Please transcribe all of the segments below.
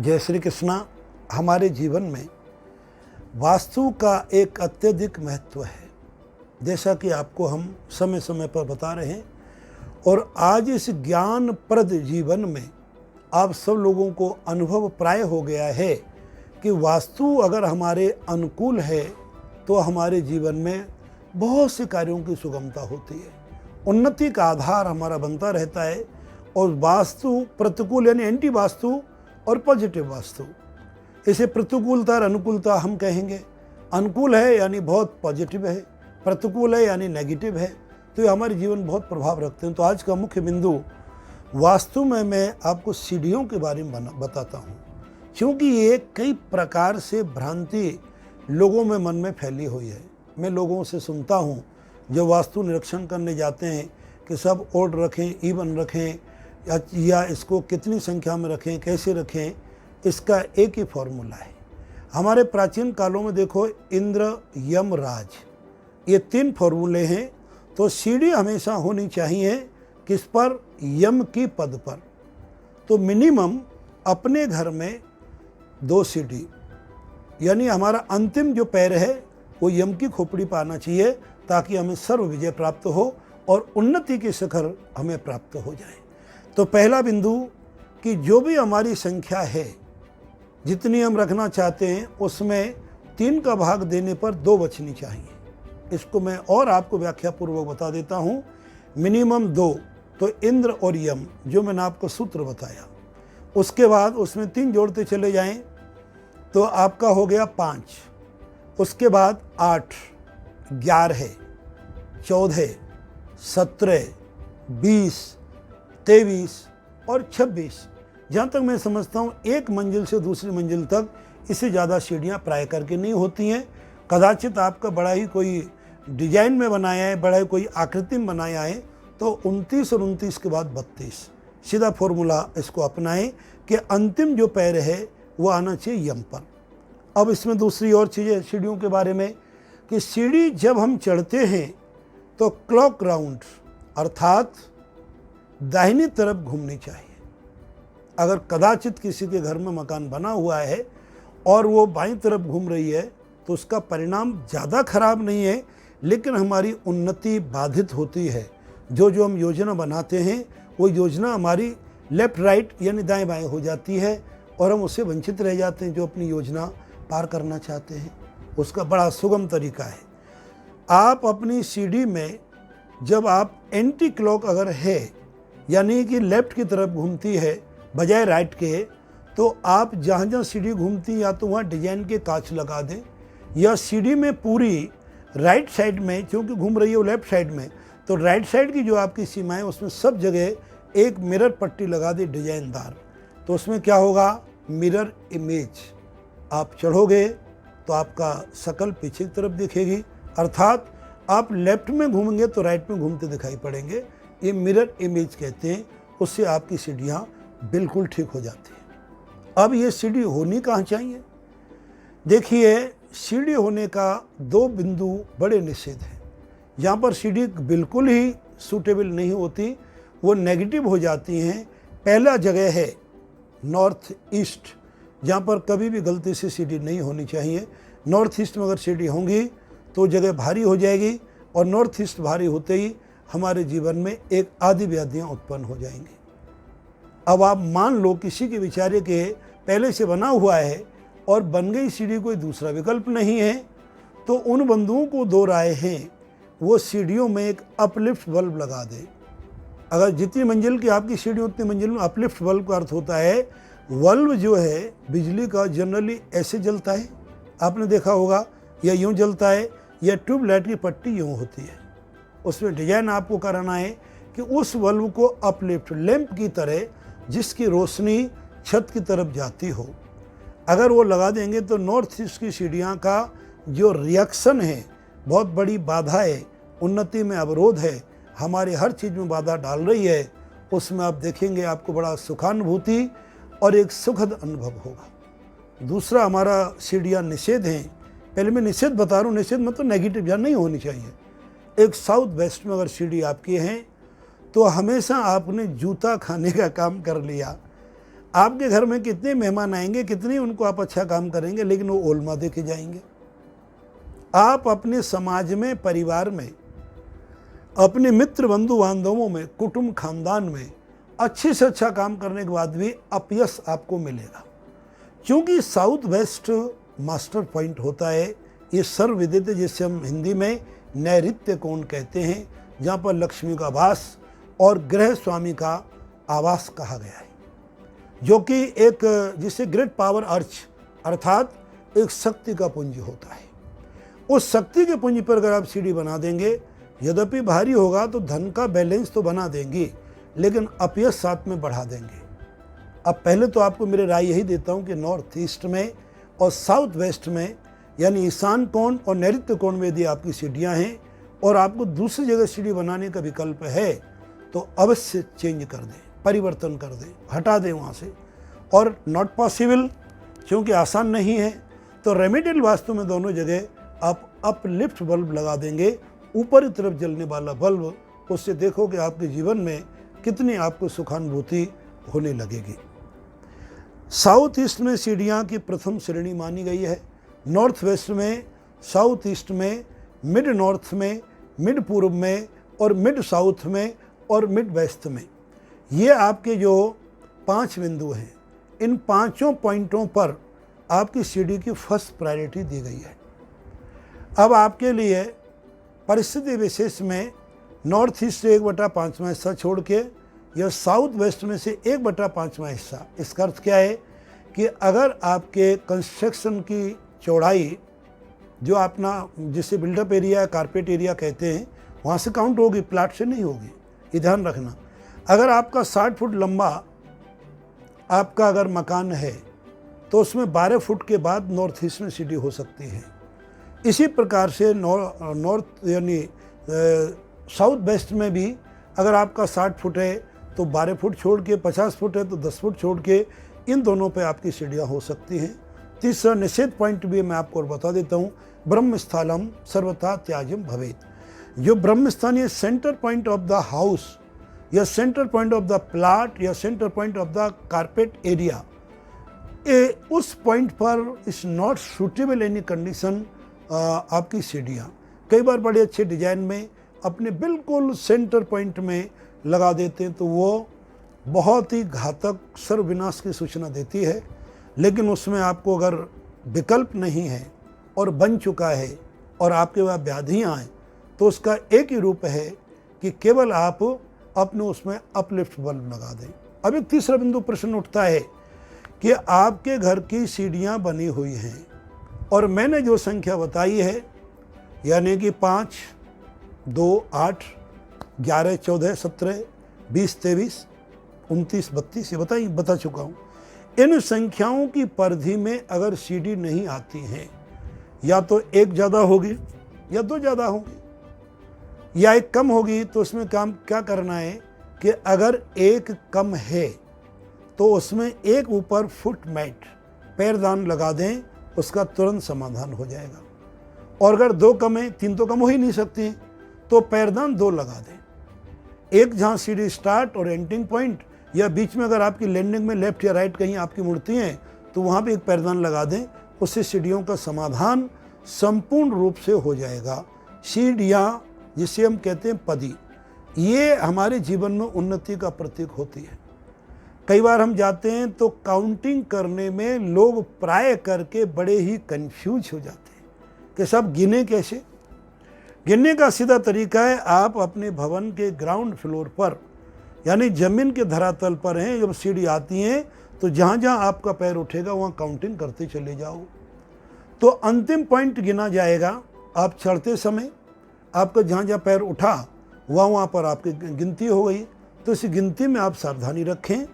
जय श्री कृष्णा। हमारे जीवन में वास्तु का एक अत्यधिक महत्व है, जैसा कि आपको हम समय समय पर बता रहे हैं। और आज इस ज्ञानप्रद जीवन में आप सब लोगों को अनुभव प्राय हो गया है कि वास्तु अगर हमारे अनुकूल है तो हमारे जीवन में बहुत से कार्यों की सुगमता होती है, उन्नति का आधार हमारा बनता रहता है। और वास्तु प्रतिकूल यानी एंटी वास्तु और पॉजिटिव वास्तु, इसे प्रतिकूलता और अनुकूलता हम कहेंगे। अनुकूल है यानी बहुत पॉजिटिव है, प्रतिकूल है यानी नेगेटिव है, तो ये हमारे जीवन बहुत प्रभाव रखते हैं। तो आज का मुख्य बिंदु वास्तु में मैं आपको सीढ़ियों के बारे में बताता हूँ, क्योंकि ये कई प्रकार से भ्रांति लोगों में मन में फैली हुई है। मैं लोगों से सुनता हूँ जो वास्तु निरीक्षण करने जाते हैं कि सब ओड रखें, इवन रखें या इसको कितनी संख्या में रखें, कैसे रखें। इसका एक ही फॉर्मूला है। हमारे प्राचीन कालों में देखो, इंद्र, यम, राज, ये 3 फॉर्मूले हैं। तो सीढ़ी हमेशा होनी चाहिए किस पर? यम की पद पर। तो मिनिमम अपने घर में 2 सीढ़ी, यानी हमारा अंतिम जो पैर है वो यम की खोपड़ी पर आना चाहिए, ताकि हमें सर्व विजय प्राप्त हो और उन्नति के शिखर हमें प्राप्त हो जाए। तो पहला बिंदु कि जो भी हमारी संख्या है, जितनी हम रखना चाहते हैं, उसमें 3 का भाग देने पर 2 बचनी चाहिए। इसको मैं और आपको व्याख्या पूर्वक बता देता हूँ। मिनिमम 2, तो इंद्र और यम, जो मैंने आपको सूत्र बताया। उसके बाद उसमें 3 जोड़ते चले जाएं तो आपका हो गया 5। उसके बाद 8, 11, 14, 17, 20, 23 और 26। जहाँ तक मैं समझता हूँ एक मंजिल से दूसरी मंजिल तक इससे ज़्यादा सीढ़ियाँ प्राय करके नहीं होती हैं। कदाचित आपका बड़ा ही कोई डिजाइन में बनाया है, बड़ा ही कोई आकृति में बनाया है, तो 29 और 29 के बाद 32। सीधा फॉर्मूला इसको अपनाएं कि अंतिम जो पैर है वो आना चाहिए यम पर। अब इसमें दूसरी और चीज़ें सीढ़ियों के बारे में कि सीढ़ी जब हम चढ़ते हैं तो क्लॉक राउंड अर्थात दाहिनी तरफ घूमनी चाहिए। अगर कदाचित किसी के घर में मकान बना हुआ है और वो बाईं तरफ घूम रही है तो उसका परिणाम ज़्यादा खराब नहीं है, लेकिन हमारी उन्नति बाधित होती है। जो हम योजना बनाते हैं वो योजना हमारी लेफ्ट राइट यानी दाएं बाएं हो जाती है और हम उससे वंचित रह जाते हैं। जो अपनी योजना पार करना चाहते हैं उसका बड़ा सुगम तरीका है। आप अपनी सीढ़ी में जब आप एंटी क्लॉक अगर है, यानी कि लेफ्ट की तरफ घूमती है बजाय राइट के, तो आप जहाँ जहाँ सीढ़ी घूमती या तो वहाँ डिजाइन के कांच लगा दें, या सीढ़ी में पूरी राइट साइड में, क्योंकि घूम रही है वो लेफ्ट साइड में, तो राइट साइड की जो आपकी सीमा है उसमें सब जगह एक मिरर पट्टी लगा दी डिजाइनदार। तो उसमें क्या होगा? Mirror image. आप चढ़ोगे तो आपका शकल पीछे की तरफ दिखेगी, अर्थात आप लेफ्ट में घूमेंगे तो राइट में घूमते दिखाई पड़ेंगे। ये मिरर इमेज कहते हैं। उससे आपकी सीढ़ियाँ बिल्कुल ठीक हो जाती हैं। अब ये सीढ़ी होनी कहाँ चाहिए? देखिए, सीढ़ी होने का 2 बिंदु बड़े निषेध हैं। यहाँ पर सीढ़ी बिल्कुल ही सूटेबल नहीं होती, वो नेगेटिव हो जाती हैं। पहला जगह है नॉर्थ ईस्ट, जहाँ पर कभी भी गलती से सीढ़ी नहीं होनी चाहिए। नॉर्थ ईस्ट में अगर सीढ़ी होंगी तो जगह भारी हो जाएगी, और नॉर्थ ईस्ट भारी होते ही हमारे जीवन में एक आदि व्याधियाँ उत्पन्न हो जाएंगी। अब आप मान लो किसी के विचारे के पहले से बना हुआ है और बन गई सीढ़ी, कोई दूसरा विकल्प नहीं है, तो उन बंधुओं को 2 राय हैं, वो सीढ़ियों में एक अपलिफ्ट बल्ब लगा दें। अगर जितनी मंजिल की आपकी सीढ़ी उतनी मंजिल में अपलिफ्ट बल्ब का अर्थ होता है, बल्ब जो है बिजली का जनरली ऐसे जलता है, आपने देखा होगा, या यूँ जलता है, या ट्यूबलाइट की पट्टी यूँ होती है। उसमें डिजाइन आपको कराना है कि उस बल्ब को अपलिफ्ट लैंप की तरह, जिसकी रोशनी छत की तरफ जाती हो, अगर वो लगा देंगे तो नॉर्थ ईस्ट की सीढ़ियाँ का जो रिएक्शन है, बहुत बड़ी बाधा है, उन्नति में अवरोध है, हमारी हर चीज़ में बाधा डाल रही है, उसमें आप देखेंगे आपको बड़ा सुखानुभूति और एक सुखद अनुभव होगा। दूसरा हमारा सीढ़ियाँ निषेध हैं। पहले मैं निषेध बता रहा हूँ, निषेध मतलब नेगेटिव या नहीं होनी चाहिए। एक साउथ वेस्ट में अगर सीढ़ी आपकी है तो हमेशा आपने जूता खाने का काम कर लिया। आपके घर में कितने मेहमान आएंगे, कितनी उनको आप अच्छा काम करेंगे, लेकिन वो ओलमा दे के जाएंगे। आप अपने समाज में, परिवार में, अपने मित्र बंधु बांधवों में, कुटुंब खानदान में अच्छे से अच्छा काम करने के बाद भी अपयश आपको मिलेगा, क्योंकि साउथ वेस्ट मास्टर पॉइंट होता है, ये सर्वविदित, जिसे हम हिंदी में नैऋत्य कोण कहते हैं, जहाँ पर लक्ष्मी का वास और ग्रह स्वामी का आवास कहा गया है, जो कि एक जिसे ग्रेट पावर अर्च अर्थात एक शक्ति का पुंज होता है। उस शक्ति के पुंज पर अगर आप सीढ़ी बना देंगे, यद्यपि भारी होगा तो धन का बैलेंस तो बना देंगे, लेकिन अपयश साथ में बढ़ा देंगे। अब पहले तो आपको मेरी राय यही देता हूँ कि नॉर्थ ईस्ट में और साउथ वेस्ट में, यानी ईशान कोण और नैऋत्य कोण में यदि आपकी सीढ़ियाँ हैं और आपको दूसरी जगह सीढ़ी बनाने का विकल्प है, तो अवश्य चेंज कर दें, परिवर्तन कर दें, हटा दें वहाँ से। और नॉट पॉसिबल, क्योंकि आसान नहीं है, तो रेमेडियल वास्तु में दोनों जगह आप अपलिफ्ट बल्ब लगा देंगे, ऊपरी तरफ जलने वाला बल्ब। उससे देखोगे आपके जीवन में कितनी आपको सुखानुभूति होने लगेगी। साउथ ईस्ट में सीढ़ियाँ की प्रथम श्रेणी मानी गई है, नॉर्थ वेस्ट में, साउथ ईस्ट में, मिड नॉर्थ में, मिड पूर्व में और मिड साउथ में और मिड वेस्ट में। ये आपके जो 5 बिंदु हैं, इन 5 पॉइंटों पर आपकी सीढ़ी की फर्स्ट प्रायोरिटी दी गई है। अब आपके लिए परिस्थिति विशेष में नॉर्थ ईस्ट से 1/5वां हिस्सा छोड़ के या साउथ वेस्ट में से 1/5वां हिस्सा, इसका अर्थ क्या है कि अगर आपके कंस्ट्रक्शन की चौड़ाई जो अपना जिसे बिल्डअप एरिया, कारपेट एरिया कहते हैं, वहाँ से काउंट होगी, प्लाट से नहीं होगी, ये ध्यान रखना। अगर आपका 60 फुट लंबा आपका अगर मकान है, तो उसमें 12 फुट के बाद नॉर्थ ईस्ट में सीढ़ी हो सकती है। इसी प्रकार से नॉर्थ यानी साउथ वेस्ट में भी अगर आपका 60 फुट है तो 12 फुट छोड़ के, 50 फुट है तो 10 फुट छोड़ के, इन दोनों पे आपकी सीढ़ियाँ हो सकती हैं। तीसरा निषेध पॉइंट भी मैं आपको और बता देता हूँ, ब्रह्म स्थानम सर्वथा त्याज्यम भवेत। जो ब्रह्म स्थान ये centre point of the house या centre point of the plot या centre point of the carpet area, उस पॉइंट पर is not suitable any condition आपकी सीढ़ियाँ। कई बार बड़े अच्छे डिजाइन में अपने बिल्कुल सेंटर पॉइंट में लगा देते हैं, तो वो बहुत ही घातक सर्वविनाश की सूचना देती है। लेकिन उसमें आपको अगर विकल्प नहीं है और बन चुका है और आपके वहाँ व्याधियाँ आए, तो उसका एक ही रूप है कि केवल आप अपने उसमें अपलिफ्ट बल्ब लगा दें। अब एक तीसरा बिंदु प्रश्न उठता है कि आपके घर की सीढ़ियाँ बनी हुई हैं और मैंने जो संख्या बताई है, यानी कि 5, 2, 8, 11, 14, 17, 20, 23, 29, 32 ये बता चुका हूँ। इन संख्याओं की परिधि में अगर सीढ़ी नहीं आती हैं, या तो एक ज़्यादा होगी या 2 ज़्यादा होगी या एक कम होगी, तो उसमें काम क्या करना है कि अगर एक कम है तो उसमें एक ऊपर फुट मैट पैरदान लगा दें, उसका तुरंत समाधान हो जाएगा। और अगर 2 कम है, 3 तो कम हो ही नहीं सकती, तो पैरदान 2 लगा दें। एक जहाँ सीढ़ी स्टार्ट और एंडिंग पॉइंट या बीच में अगर आपकी लैंडिंग में लेफ्ट या राइट कहीं आपकी मूर्ति है, तो वहाँ पे एक पैरदान लगा दें, उससे सीढ़ियों का समाधान संपूर्ण रूप से हो जाएगा। सीढ़ियाँ जिसे हम कहते हैं पदी, ये हमारे जीवन में उन्नति का प्रतीक होती है। कई बार हम जाते हैं तो काउंटिंग करने में लोग प्राय करके बड़े ही कंफ्यूज हो जाते हैं कि सब गिने कैसे। गिनने का सीधा तरीका है, आप अपने भवन के ग्राउंड फ्लोर पर यानी जमीन के धरातल पर हैं, जब सीढ़ी आती हैं तो जहाँ जहाँ आपका पैर उठेगा वहाँ काउंटिंग करते चले जाओ, तो अंतिम पॉइंट गिना जाएगा। आप चढ़ते समय आपका जहाँ जहाँ पैर उठा वहाँ पर आपकी गिनती हो गई। तो इस गिनती में आप सावधानी रखें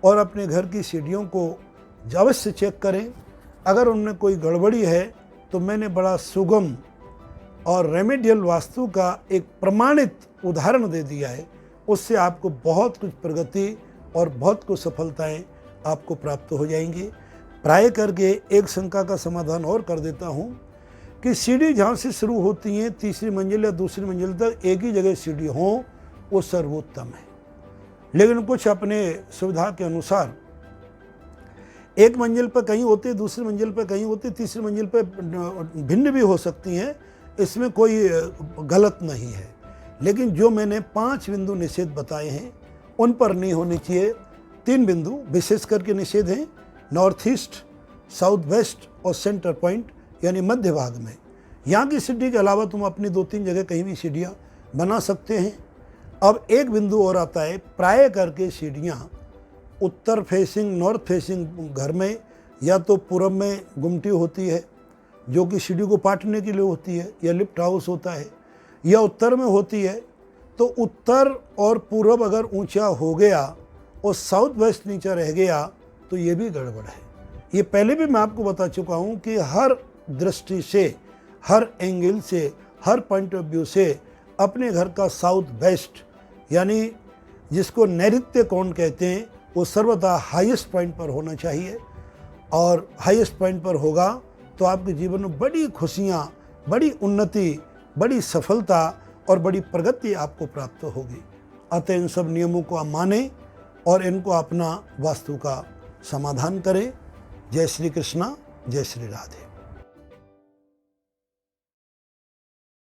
और अपने घर की सीढ़ियों को अवश्य चेक करें। अगर उनमें कोई गड़बड़ी है तो मैंने बड़ा सुगम और रेमेडियल वास्तु का एक प्रमाणित उदाहरण दे दिया है, उससे आपको बहुत कुछ प्रगति और बहुत कुछ सफलताएं आपको प्राप्त हो जाएंगी। प्राय करके एक शंका का समाधान और कर देता हूं कि सीढ़ी जहाँ से शुरू होती हैं, तीसरी मंजिल या दूसरी मंजिल तक एक ही जगह सीढ़ी हो, वो सर्वोत्तम है। लेकिन कुछ अपने सुविधा के अनुसार एक मंजिल पर कहीं होती है, दूसरी मंजिल पर कहीं होती है, तीसरी मंजिल पर भिन्न भी हो सकती हैं, इसमें कोई गलत नहीं है। लेकिन जो मैंने 5 बिंदु निषेध बताए हैं उन पर नहीं होनी चाहिए। 3 बिंदु विशेष करके निषेध हैं, नॉर्थ ईस्ट, साउथ वेस्ट और सेंटर पॉइंट यानी मध्य भाग में। यहाँ की सीढ़ी के अलावा तुम अपनी 2-3 जगह कहीं भी सीढ़ियाँ बना सकते हैं। अब एक बिंदु और आता है, प्राय करके सीढ़ियाँ उत्तर फेसिंग, नॉर्थ फेसिंग घर में या तो पूरब में गुमटी होती है जो कि सीढ़ी को पाटने के लिए होती है, या लिफ्ट हाउस होता है, या उत्तर में होती है। तो उत्तर और पूरब अगर ऊंचा हो गया और साउथ वेस्ट नीचा रह गया तो ये भी गड़बड़ है। ये पहले भी मैं आपको बता चुका हूँ कि हर दृष्टि से, हर एंगल से, हर पॉइंट ऑफ व्यू से अपने घर का साउथ वेस्ट यानी जिसको नैऋत्य कोण कहते हैं वो सर्वदा हाईएस्ट पॉइंट पर होना चाहिए। और हाईएस्ट पॉइंट पर होगा तो आपके जीवन में बड़ी खुशियाँ, बड़ी उन्नति, बड़ी सफलता और बड़ी प्रगति आपको प्राप्त होगी। अतः इन सब नियमों को आप मानें और इनको अपना वास्तु का समाधान करें। जय श्री कृष्णा, जय श्री राधे।